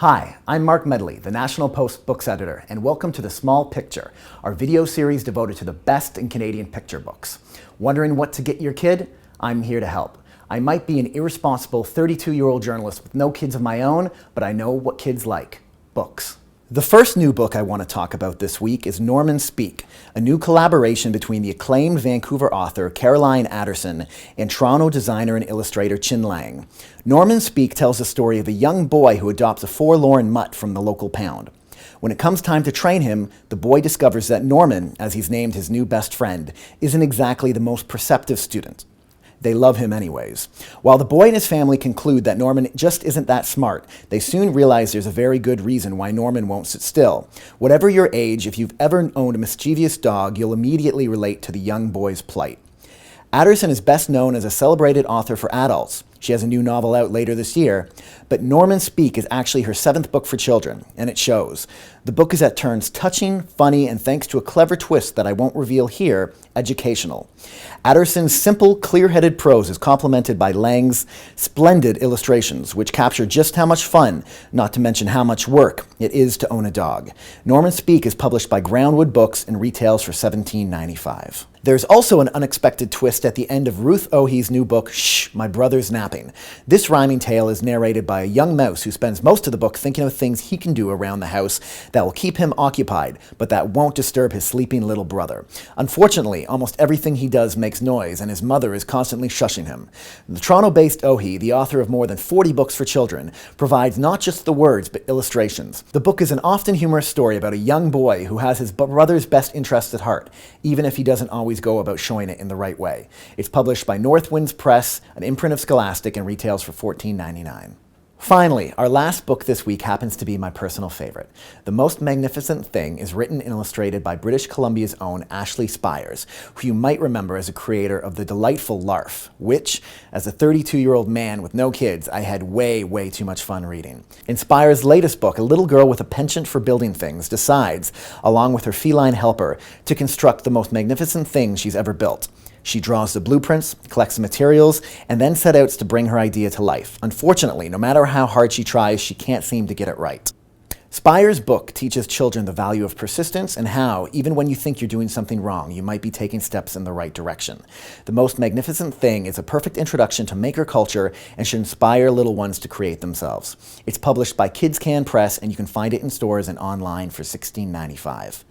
Hi, I'm Mark Medley, the National Post Books editor, and welcome to The Small Picture, our video series devoted to the best in Canadian picture books. Wondering what to get your kid? I'm here to help. I might be an irresponsible 32-year-old journalist with no kids of my own, but I know what kids like: books. The first new book I want to talk about this week is Norman Speak, a new collaboration between the acclaimed Vancouver author Caroline Adderson and Toronto designer and illustrator Chin Lang. Norman Speak tells the story of a young boy who adopts a forlorn mutt from the local pound. When it comes time to train him, the boy discovers that Norman, as he's named his new best friend, isn't exactly the most perceptive student. They love him anyways. While the boy and his family conclude that Norman just isn't that smart, they soon realize there's a very good reason why Norman won't sit still. Whatever your age, if you've ever owned a mischievous dog, you'll immediately relate to the young boy's plight. Adderson is best known as a celebrated author for adults. She has a new novel out later this year, but Norman Speak is actually her 7th book for children, and it shows. The book is at turns touching, funny, and thanks to a clever twist that I won't reveal here, educational. Adderson's simple, clear-headed prose is complemented by Lang's splendid illustrations, which capture just how much fun, not to mention how much work, it is to own a dog. Norman Speak is published by Groundwood Books and retails for $17.95. There's also an unexpected twist at the end of Ruth Ohe's new book, Shh, My Brother's Napping. This rhyming tale is narrated by a young mouse who spends most of the book thinking of things he can do around the house that will keep him occupied, but that won't disturb his sleeping little brother. Unfortunately, almost everything he does makes noise, and his mother is constantly shushing him. The Toronto-based Ohe, the author of more than 40 books for children, provides not just the words, but illustrations. The book is an often humorous story about a young boy who has his brother's best interests at heart, even if he doesn't always go about showing it in the right way. It's published by Northwinds Press, an imprint of Scholastic, and retails for $14.99. Finally, our last book this week happens to be my personal favorite. The Most Magnificent Thing is written and illustrated by British Columbia's own Ashley Spires, who you might remember as a creator of the delightful Larf, which, as a 32-year-old man with no kids, I had way too much fun reading. In Spires' latest book, a little girl with a penchant for building things decides, along with her feline helper, to construct the most magnificent thing she's ever built. She draws the blueprints, collects the materials, and then set out to bring her idea to life. Unfortunately, no matter how hard she tries, she can't seem to get it right. Spires' book teaches children the value of persistence and how, even when you think you're doing something wrong, you might be taking steps in the right direction. The Most Magnificent Thing is a perfect introduction to maker culture and should inspire little ones to create themselves. It's published by Kids Can Press, and you can find it in stores and online for $16.95.